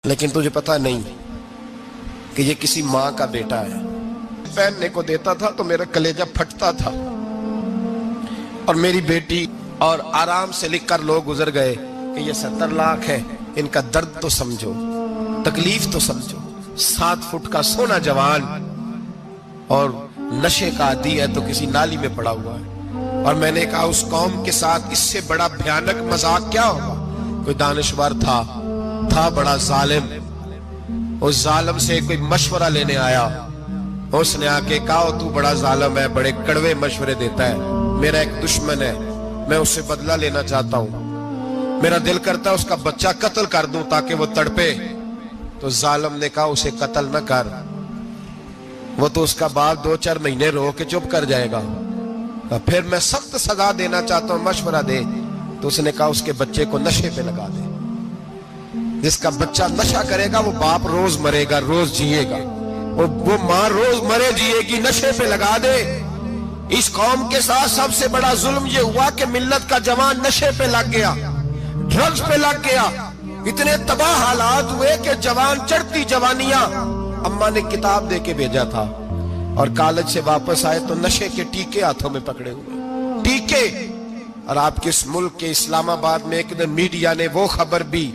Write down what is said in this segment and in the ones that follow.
لیکن تجھے پتا نہیں کہ یہ کسی ماں کا بیٹا ہے. پہننے کو دیتا تھا تو میرا کلیجہ پھٹتا تھا. اور میری بیٹی اور آرام سے لکھ کر لوگ گزر گئے کہ یہ 70 لاکھ ہے, ان کا درد تو سمجھو, تکلیف تو سمجھو. 7 فٹ کا سونا جوان اور نشے کا عادی ہے تو کسی نالی میں پڑا ہوا ہے. اور میں نے کہا اس قوم کے ساتھ اس سے بڑا بھیانک مذاق کیا ہوگا. کوئی دانشور تھا بڑا ظالم. اس ظالم سے کوئی مشورہ لینے آیا. اس نے آ کے کہا تو بڑا ظالم ہے, بڑے کڑوے مشورے دیتا ہے, میرا ایک دشمن ہے, میں اس سے بدلہ لینا چاہتا ہوں, میرا دل کرتا ہے اس کا بچہ قتل کر دوں تاکہ وہ تڑپے. تو ظالم نے کہا اسے قتل نہ کر, وہ تو اس کا باپ 2-4 مہینے رو کے چپ کر جائے گا. پھر میں سخت سزا دینا چاہتا ہوں, مشورہ دے. تو اس نے کہا اس کے بچے کو نشے پہ لگا دے. جس کا بچہ نشہ کرے گا وہ باپ روز مرے گا, روز جیے گا, وہ ماں روز مرے جیے گی. نشے پہ لگا دے. اس قوم کے ساتھ سب سے بڑا ظلم یہ ہوا کہ ملت کا جوان نشے پہ لگ گیا, ڈرگز پہ لگ گیا. اتنے تباہ حالات ہوئے کہ جوان چڑھتی جوانیاں. اماں نے کتاب دے کے بھیجا تھا اور کالج سے واپس آئے تو نشے کے ٹیکے ہاتھوں میں پکڑے ہوئے, ٹیکے. اور آپ کے اس ملک کے اسلام آباد میں ایک دن میڈیا نے وہ خبر بھی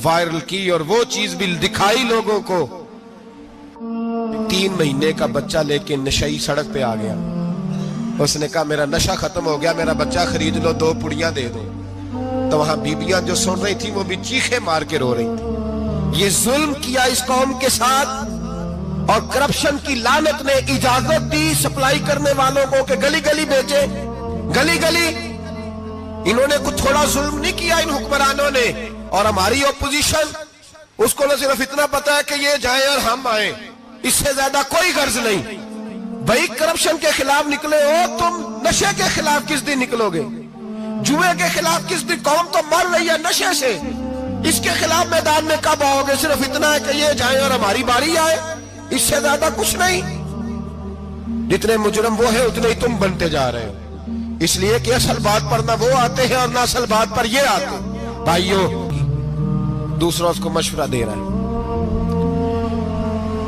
وائرل کی اور وہ چیز بھی دکھائی لوگوں کو. 3 مہینے کا بچہ لے کے نشئی سڑک پہ آ گیا. اس نے کہا میرا نشہ ختم ہو گیا, میرا بچہ خرید لو, 2 پڑیاں دے دو. تو وہاں بیبیاں جو سن رہی تھی وہ بھی چیخے مار کے رو رہی تھی. یہ ظلم کیا اس قوم کے ساتھ, اور کرپشن کی لعنت نے اجازت دی سپلائی کرنے والوں کو کہ گلی گلی بیچے, گلی گلی. انہوں نے کچھ تھوڑا ظلم نہیں کیا ان حکمرانوں نے. اور ہماری اپوزیشن, اس کو نہ صرف اتنا پتا ہے کہ یہ جائیں اور ہم آئیں, اس سے زیادہ کوئی غرض نہیں. بھائی کرپشن کے خلاف نکلے ہو تم, نشے کے خلاف کس دن نکلو گے, جوئے کے خلاف کس دن؟ قوم تو مر رہی ہے نشے سے, اس کے خلاف میدان میں کب آؤ گے؟ صرف اتنا ہے کہ یہ جائیں اور ہماری باری آئے, اس سے زیادہ کچھ نہیں. جتنے مجرم وہ ہیں اتنے ہی تم بنتے جا رہے ہو. اس لیے کہ اصل بات پر نہ وہ آتے ہیں اور نہ اصل بات پر یہ آتے ہیں. بھائیو, دوسرا اس کو مشورہ دے رہا ہے,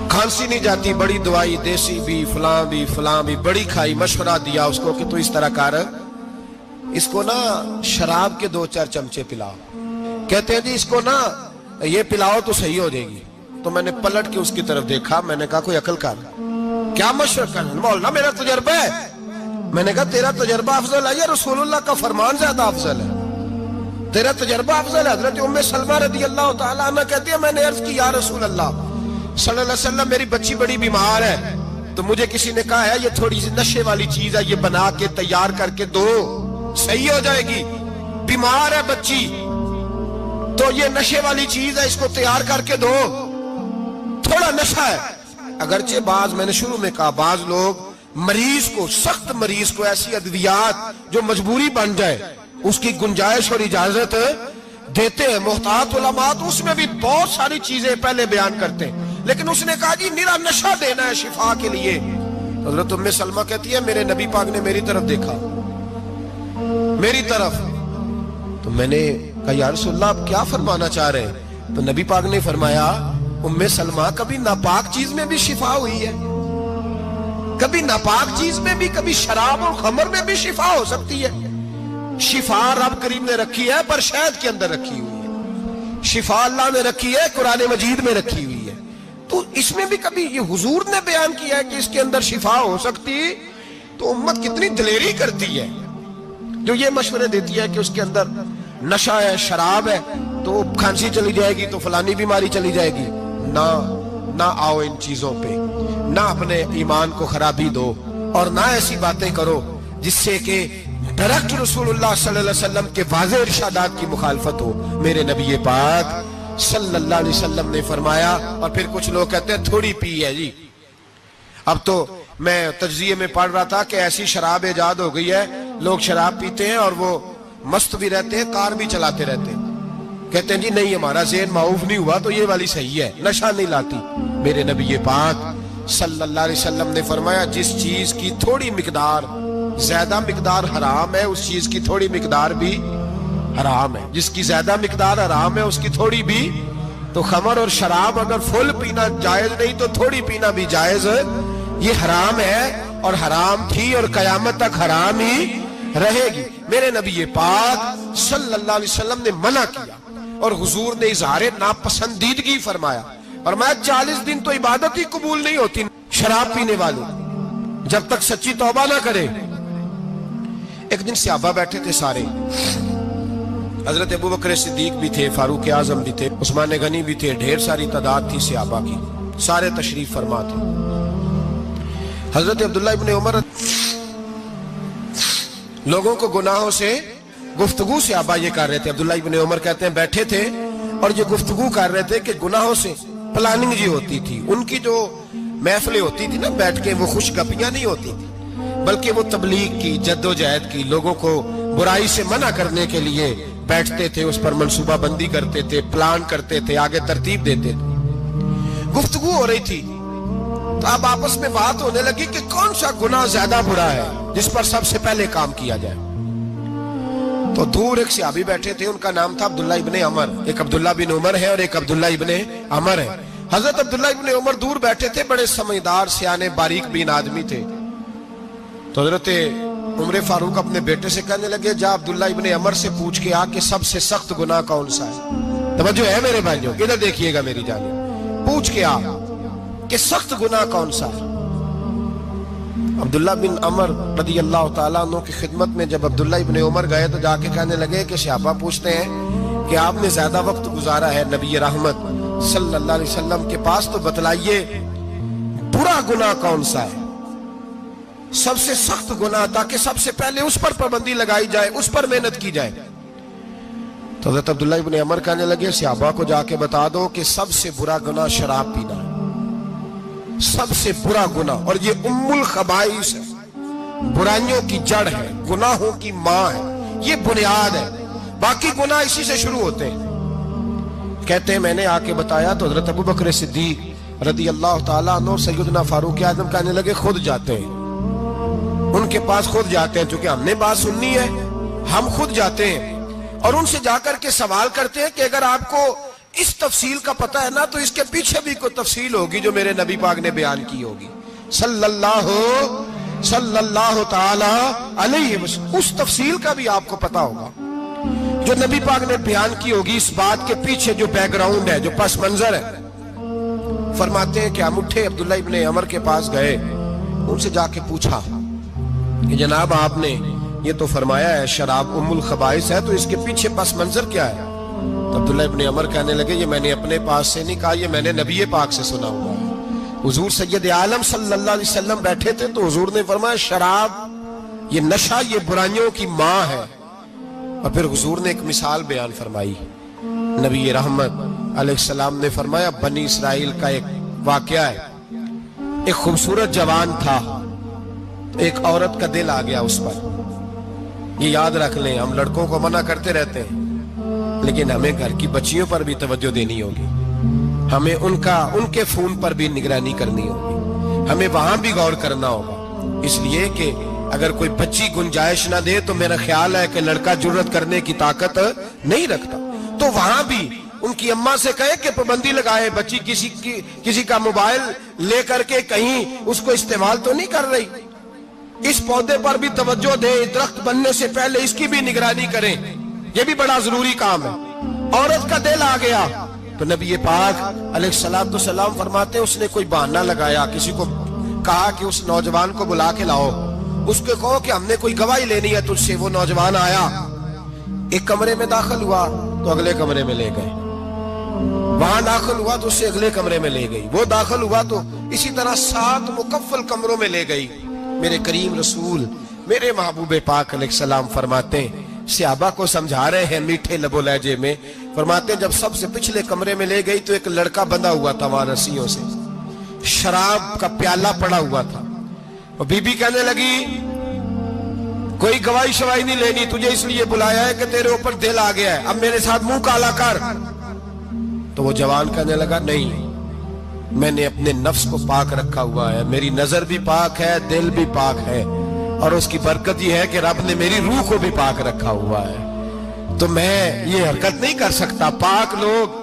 کھانسی نہیں جاتی, بڑی دوائی, دیسی بھی, فلاں بھی, بڑی کھائی. مشورہ دیا اس کو کہ تو اس طرح کر, اس کو نا شراب کے 2-4 چمچے پلاؤ. کہتے ہیں جی اس کو نا یہ پلاؤ تو صحیح ہو جائے گی. تو میں نے پلٹ کے اس کی طرف دیکھا, میں نے کہا کوئی عقل کر, کیا مشورہ کر؟ مولانا میرا تجربہ ہے. میں نے کہا تیرا تجربہ افضل ہے یا رسول اللہ کا فرمان زیادہ افضل ہے؟ تیرا تجربہ افضل ہے. حضرت ام سلمہ رضی اللہ تعالیٰ عنہ کہتی ہے میں نے عرض کی یا رسول اللہ صلی اللہ علیہ وسلم میری بچی بڑی بیمار ہے, تو مجھے کسی نے کہا ہے یہ تھوڑی سی نشے والی چیز ہے, یہ بنا کے تیار کر کے دو, صحیح ہو جائے گی. بیمار ہے بچی تو یہ نشے والی چیز ہے, اس کو تیار کر کے دو, تھوڑا نشہ ہے. اگرچہ بعض, میں نے شروع میں کہا, بعض لوگ مریض کو, سخت مریض کو ایسی ادویات جو مجبوری بن جائے اس کی گنجائش اور اجازت دیتے ہیں. محتاط علماء تو اس میں بھی بہت ساری چیزیں پہلے بیان کرتے ہیں, لیکن اس نے کہا جی میرا نشہ دینا ہے شفا کے لیے. حضرت ام سلمہ کہتی ہے میرے نبی پاک نے میری طرف دیکھا, میری طرف. تو میں نے کہا یا رسول اللہ آپ کیا فرمانا چاہ رہے ہیں؟ تو نبی پاک نے فرمایا ام سلمہ کبھی ناپاک چیز میں بھی شفا ہوئی ہے, کبھی ناپاک چیز میں بھی, کبھی شراب اور خمر میں بھی شفا ہو سکتی ہے. شفا رب کریم نے رکھی ہے پر شہد کے اندر رکھی ہوئی ہے, شفا اللہ نے رکھی ہے قرآن مجید میں رکھی ہوئی ہے. تو اس میں بھی کبھی یہ حضور نے بیان کیا ہے کہ اس کے اندر شفا ہو سکتی, تو امت کتنی دلیری کرتی ہے جو یہ مشورے دیتی ہے کہ اس کے اندر نشہ ہے, شراب ہے, تو کھانسی چلی جائے گی تو فلانی بیماری چلی جائے گی. نہ آؤ ان چیزوں پہ, نہ اپنے ایمان کو خرابی دو, اور نہ ایسی باتیں کرو جس سے کہ ڈائریکٹ رسول اللہ صلی اللہ علیہ وسلم کے واضح ارشادات کی مخالفت ہو. میرے نبی پاک صلی اللہ علیہ وسلم نے فرمایا. اور پھر کچھ لوگ کہتے ہیں تھوڑی پی ہے جی. اب تو میں تجزیے میں پڑھ رہا تھا کہ ایسی شراب ایجاد ہو گئی ہے, لوگ شراب پیتے ہیں اور وہ مست بھی رہتے ہیں, کار بھی چلاتے رہتے ہیں. کہتے ہیں جی نہیں ہمارا ذہن معاف نہیں ہوا تو یہ والی صحیح ہے, نشہ نہیں لاتی. میرے نبی پاک صلی اللہ علیہ وسلم نے فرمایا جس چیز کی تھوڑی مقدار, زیادہ مقدار حرام ہے اس چیز کی تھوڑی مقدار بھی حرام ہے, جس کی زیادہ مقدار حرام ہے اس کی تھوڑی بھی تو خمر اور شراب اگر فل پینا جائز نہیں تو تھوڑی پینا بھی جائز ہے، یہ حرام ہے اور حرام تھی اور قیامت تک حرام ہی رہے گی۔ میرے نبی پاک صلی اللہ علیہ وسلم نے منع کیا اور حضور نے اظہار ناپسندیدگی فرمایا، فرمایا 40 دن تو عبادت ہی قبول نہیں ہوتی شراب پینے والے جب تک سچی توبہ نہ کرے۔ ایک دن صحابہ بیٹھے تھے سارے، حضرت ابوبکر صدیق بھی تھے، فاروق اعظم بھی تھے، عثمان غنی بھی تھے، ڈھیر ساری تعداد تھی صحابہ کی، سارے تشریف فرما تھے۔ حضرت عبداللہ ابن عمر لوگوں کو گناہوں سے گفتگو صحابہ یہ کر رہے تھے، عبداللہ ابن عمر کہتے ہیں بیٹھے تھے اور یہ گفتگو کر رہے تھے کہ گناہوں سے پلاننگ جی ہوتی تھی، ان کی جو محفلیں ہوتی تھی نا بیٹھ کے، وہ خوش گپیاں نہیں ہوتی تھی بلکہ وہ تبلیغ کی، جد و جہد کی، لوگوں کو برائی سے منع کرنے کے لیے بیٹھتے تھے، اس پر منصوبہ بندی کرتے تھے، پلان کرتے تھے، آگے ترتیب دیتے تھے۔ گفتگو ہو رہی تھی تو اب آپس میں بات ہونے لگی کہ کون سا گناہ زیادہ برا ہے جس پر سب سے پہلے کام کیا جائے۔ تو دور ایک صحابی بیٹھے تھے، ان کا نام تھا عبداللہ ابن عمر، ایک عبداللہ بن عمر ہے اور ایک عبداللہ ابن عمر ہے۔ حضرت عبداللہ ابن عمر دور بیٹھے تھے، بڑے سمجھدار سیانے باریک بین آدمی تھے۔ تو حضرت عمر فاروق اپنے بیٹے سے کہنے لگے جا عبداللہ ابن عمر سے پوچھ کے آ کہ سب سے سخت گناہ کون سا ہے۔ توجہ ہے میرے بھائیوں، ادھر دیکھیے گا میری جانب، پوچھ کے آ کہ سخت گناہ کون سا ہے۔ عبداللہ بن عمر رضی اللہ تعالیٰ عنہ کی خدمت میں جب عبداللہ ابن عمر گئے تو جا کے کہنے لگے کہ صحابہ پوچھتے ہیں کہ آپ نے زیادہ وقت گزارا ہے نبی رحمت صلی اللہ علیہ وسلم کے پاس، تو بتلائیے برا گناہ کون سا ہے، سب سے سخت گناہ، تاکہ سب سے پہلے اس پر پابندی لگائی جائے، اس پر محنت کی جائے۔ تو حضرت عبداللہ ابن عمر کہنے لگے صحابہ کو جا کے بتا دو کہ سب سے برا گناہ شراب پینا ہے، سب سے برا گناہ، اور یہ ام الخبائث ہے، برائیوں کی جڑ ہے، گناہوں کی ماں ہے، یہ بنیاد ہے، باقی گناہ اسی سے شروع ہوتے ہیں۔ کہتے ہیں میں نے آ کے بتایا تو حضرت ابوبکر صدیق رضی اللہ تعالیٰ عنہ سیدنا فاروق اعظم کہنے لگے خود جاتے ہیں، ان کے پاس خود جاتے ہیں، چونکہ ہم نے بات سننی ہے ہم خود جاتے ہیں اور ان سے جا کر کے سوال کرتے ہیں کہ اگر آپ کو اس تفصیل کا پتہ ہے نا تو اس کے پیچھے بھی کوئی تفصیل ہوگی جو میرے نبی پاک نے بیان کی ہوگی صلی اللہ تعالی علیہ وسلم، اس تفصیل کا بھی آپ کو پتہ ہوگا جو نبی پاک نے بیان کی ہوگی، اس بات کے پیچھے جو بیک گراؤنڈ ہے، جو پس منظر ہے۔ فرماتے ہیں کہ ہم اٹھے، عبداللہ ابن عمر کے پاس گئے، ان سے جا کے پوچھا کہ جناب آپ نے یہ تو فرمایا ہے شراب ام الخبائث ہے، تو اس کے پیچھے پس منظر کیا ہے؟ تو عبداللہ ابن عمر کہنے لگے یہ میں نے اپنے پاس سے نہیں کہا، یہ میں نے نبی پاک سے سنا ہوا ہے۔ حضور سید عالم صلی اللہ علیہ وسلم بیٹھے تھے تو حضور نے فرمایا شراب، یہ نشہ، یہ برائیوں کی ماں ہے۔ اور پھر حضور نے ایک مثال بیان فرمائی، نبی رحمت علیہ السلام نے فرمایا بنی اسرائیل کا ایک واقعہ ہے، ایک خوبصورت جوان تھا، ایک عورت کا دل آ گیا اس پر۔ یہ یاد رکھ لیں، ہم لڑکوں کو منع کرتے رہتے ہیں لیکن ہمیں گھر کی بچیوں پر بھی توجہ دینی ہوگی، ہمیں ان کے فون پر بھی نگرانی کرنی ہوگی، ہمیں وہاں بھی غور کرنا ہوگا، اس لیے کہ اگر کوئی بچی گنجائش نہ دے تو میرا خیال ہے کہ لڑکا جرت کرنے کی طاقت نہیں رکھتا، تو وہاں بھی ان کی اماں سے کہے کہ پابندی لگائے، بچی کسی کا موبائل لے کر کے کہیں اس کو استعمال تو نہیں کر رہی، اس پودے پر بھی توجہ دے، درخت بننے سے پہلے اس کی بھی نگرانی کریں، یہ بھی بڑا ضروری کام ہے۔ عورت کا دل آ گیا تو نبی پاک علیہ السلام فرماتے ہیں اس نے کوئی بہانہ لگایا، کسی کو کہا کہ اس نوجوان کو بلا کے لاؤ، اس کو کہو کہ ہم نے کوئی گواہی لینی ہے تجھ سے۔ وہ نوجوان آیا، ایک کمرے میں داخل ہوا تو اگلے کمرے میں لے گئے، وہاں داخل ہوا تو اس سے اگلے کمرے میں لے گئی، وہ داخل ہوا تو اسی طرح 7 مکفل کمروں میں لے گئی۔ میرے کریم رسول میرے محبوب پاک علیہ السلام فرماتے ہیں، صحابہ کو سمجھا رہے ہیں میٹھے لب و لہجے میں، فرماتے ہیں جب سب سے پچھلے کمرے میں لے گئی تو ایک لڑکا بندھا ہوا تھا وہاں رسیوں سے، شراب کا پیالہ پڑا ہوا تھا، اور بی بی کہنے لگی کوئی گواہی شواہی نہیں لینی، تجھے اس لیے بلایا ہے کہ تیرے اوپر دل آ گیا ہے، اب میرے ساتھ منہ کالا کر۔ تو وہ جوان کہنے لگا نہیں، میں نے اپنے نفس کو پاک رکھا ہوا ہے، میری نظر بھی پاک ہے، دل بھی پاک ہے، اور اس کی برکت یہ ہے کہ رب نے میری روح کو بھی پاک رکھا ہوا ہے، تو میں یہ حرکت نہیں کر سکتا۔ پاک لوگ